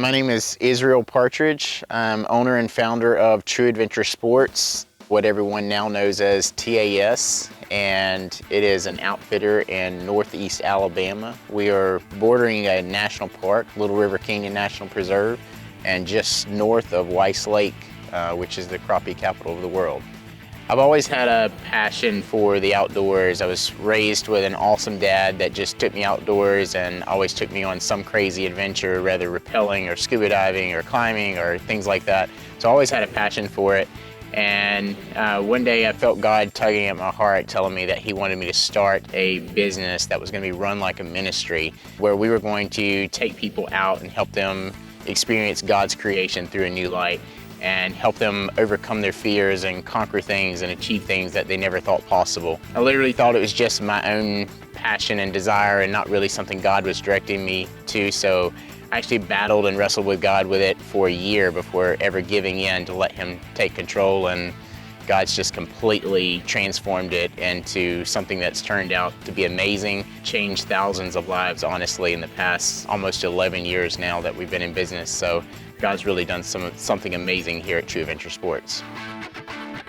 My name is Israel Partridge. I'm owner and founder of True Adventure Sports, what everyone now knows as TAS, and it is an outfitter in northeast Alabama. We are bordering a national park, Little River Canyon National Preserve, and just north of Weiss Lake, which is the crappie capital of the world. I've always had a passion for the outdoors. I was raised with an awesome dad that just took me outdoors and always took me on some crazy adventure, whether rappelling or scuba diving or climbing or things like that. So I always had a passion for it. And one day I felt God tugging at my heart, telling me that He wanted me to start a business that was going to be run like a ministry, where we were going to take people out and help them experience God's creation through a new light, and help them overcome their fears and conquer things and achieve things that they never thought possible. I literally thought it was just my own passion and desire and not really something God was directing me to, so I actually battled and wrestled with God with it for a year before ever giving in to let Him take control, and God's just completely transformed it into something that's turned out to be amazing, changed thousands of lives, honestly, in the past almost 11 years now that we've been in business. So God's really done something amazing here at True Adventure Sports.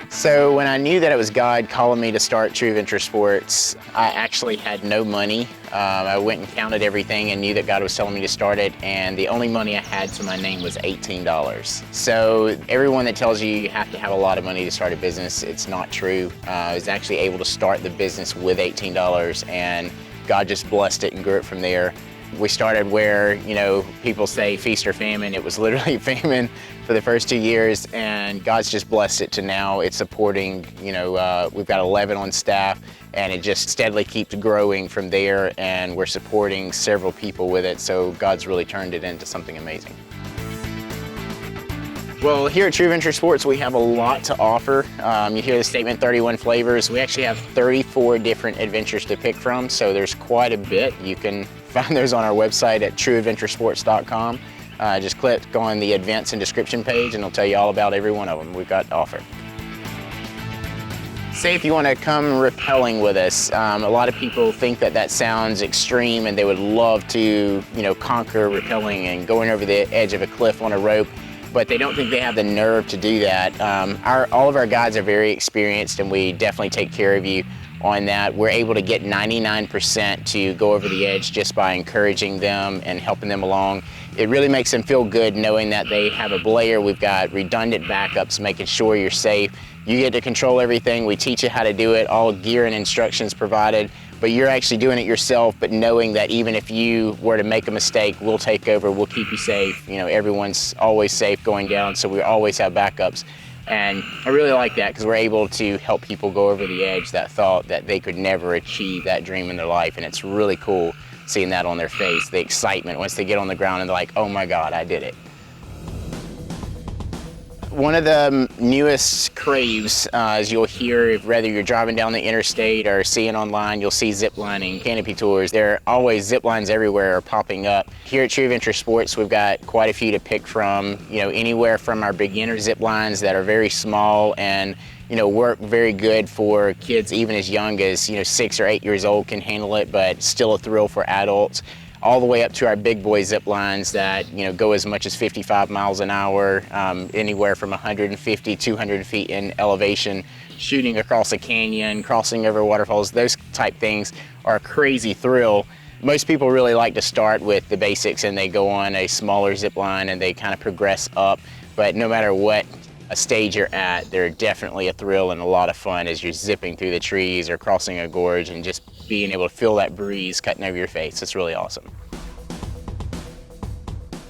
So when I knew that it was God calling me to start True Adventure Sports, I actually had no money. I went and counted everything and knew that God was telling me to start it, and the only money I had to my name was $18. So everyone that tells you you have to have a lot of money to start a business, it's not true. I was actually able to start the business with $18, and God just blessed it and grew it from there. We started where, people say feast or famine. It was literally famine for the first 2 years, and God's just blessed it to now it's supporting, we've got 11 on staff, and it just steadily keeps growing from there, and we're supporting several people with it, so God's really turned it into something amazing. Well, here at True Adventure Sports, we have a lot to offer. You hear the statement 31 flavors. We actually have 34 different adventures to pick from, so there's quite a bit. You can find those on our website at trueadventuresports.com. Just click on the events and description page, and it'll tell you all about every one of them we've got to offer. Say if you want to come rappelling with us, a lot of people think that sounds extreme, and they would love to, conquer rappelling and going over the edge of a cliff on a rope, but they don't think they have the nerve to do that. All of our guides are very experienced, and we definitely take care of you on that. We're able to get 99% to go over the edge just by encouraging them and helping them along. It really makes them feel good knowing that they have a belayer. We've got redundant backups, making sure you're safe. You get to control everything. We teach you how to do it, all gear and instructions provided, but you're actually doing it yourself, but knowing that even if you were to make a mistake, we'll take over, we'll keep you safe. Everyone's always safe going down, so we always have backups. And I really like that because we're able to help people go over the edge that thought that they could never achieve that dream in their life, and it's really cool seeing that on their face, the excitement once they get on the ground and they're like, oh my God, I did it. One of the newest craves, as you'll hear, whether you're driving down the interstate or seeing online, you'll see zip lining, canopy tours. There are always zip lines everywhere popping up. Here at True Adventure Sports, we've got quite a few to pick from, anywhere from our beginner zip lines that are very small and work very good for kids even as young as 6 or 8 years old can handle it, but still a thrill for adults, all the way up to our big boy zip lines that go as much as 55 miles an hour, anywhere from 150, 200 feet in elevation, shooting across a canyon, crossing over waterfalls. Those type things are a crazy thrill. Most people really like to start with the basics and they go on a smaller zip line and they kind of progress up, but no matter what a stage you're at, they're definitely a thrill and a lot of fun as you're zipping through the trees or crossing a gorge and just being able to feel that breeze cutting over your face. It's really awesome.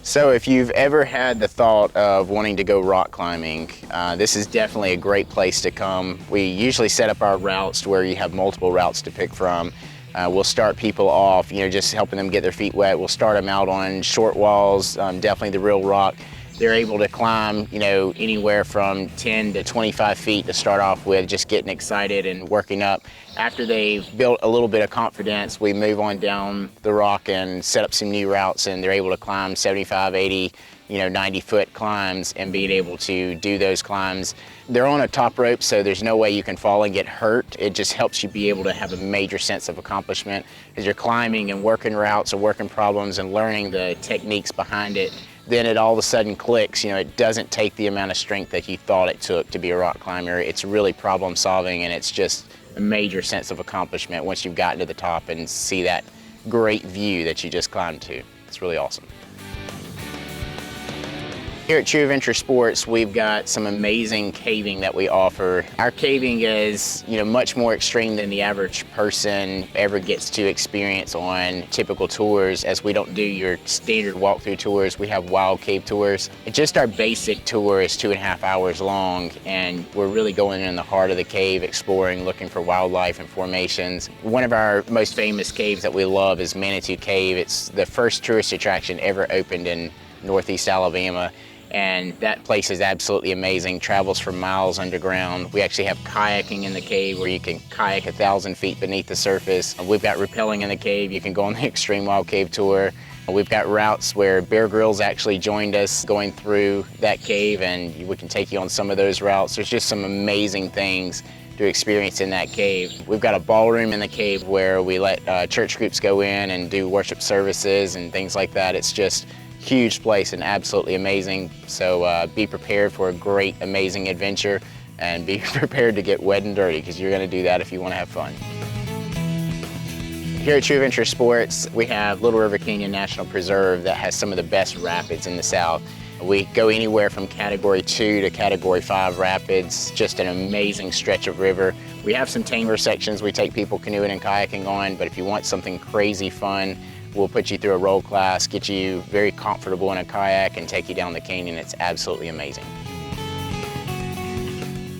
So if you've ever had the thought of wanting to go rock climbing, this is definitely a great place to come. We usually set up our routes to where you have multiple routes to pick from. We'll start people off, just helping them get their feet wet. We'll start them out on short walls, definitely the real rock. They're able to climb, anywhere from 10 to 25 feet to start off with, just getting excited and working up. After they've built a little bit of confidence, we move on down the rock and set up some new routes, and they're able to climb 75, 80, 90-foot climbs and being able to do those climbs. They're on a top rope, so there's no way you can fall and get hurt. It just helps you be able to have a major sense of accomplishment as you're climbing and working routes or working problems and learning the techniques behind it. then it all of a sudden clicks. You know, it doesn't take the amount of strength that you thought it took to be a rock climber. It's really problem solving, and it's just a major sense of accomplishment once you've gotten to the top and see that great view that you just climbed to. It's really awesome. Here at True Adventure Sports, we've got some amazing caving that we offer. Our caving is, much more extreme than the average person ever gets to experience on typical tours, as we don't do your standard walkthrough tours. We have wild cave tours. Just our basic tour is 2.5 hours long, and we're really going in the heart of the cave, exploring, looking for wildlife and formations. One of our most famous caves that we love is Manitou Cave. It's the first tourist attraction ever opened in Northeast Alabama. And that place is absolutely amazing, travels for miles underground. We actually have kayaking in the cave where you can kayak 1,000 feet beneath the surface. We've got rappelling in the cave. You can go on the Extreme Wild Cave Tour. We've got routes where Bear Grylls actually joined us going through that cave, and we can take you on some of those routes. There's just some amazing things to experience in that cave. We've got a ballroom in the cave where we let church groups go in and do worship services and things like that. It's just huge place and absolutely amazing. So be prepared for a great, amazing adventure, and be prepared to get wet and dirty, because you're going to do that if you want to have fun. Here at True Adventure Sports, we have Little River Canyon National Preserve that has some of the best rapids in the South. We go anywhere from Category 2 to Category 5 rapids, just an amazing stretch of river. We have some tamer sections we take people canoeing and kayaking on, but if you want something crazy fun, we'll put you through a roll class, get you very comfortable in a kayak, and take you down the canyon. It's absolutely amazing.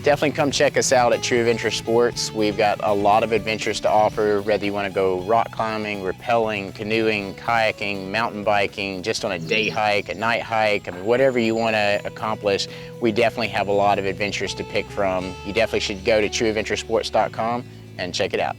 Definitely come check us out at True Adventure Sports. We've got a lot of adventures to offer, whether you want to go rock climbing, rappelling, canoeing, kayaking, mountain biking, just on a day hike, a night hike, whatever you want to accomplish. We definitely have a lot of adventures to pick from. You definitely should go to trueadventuresports.com and check it out.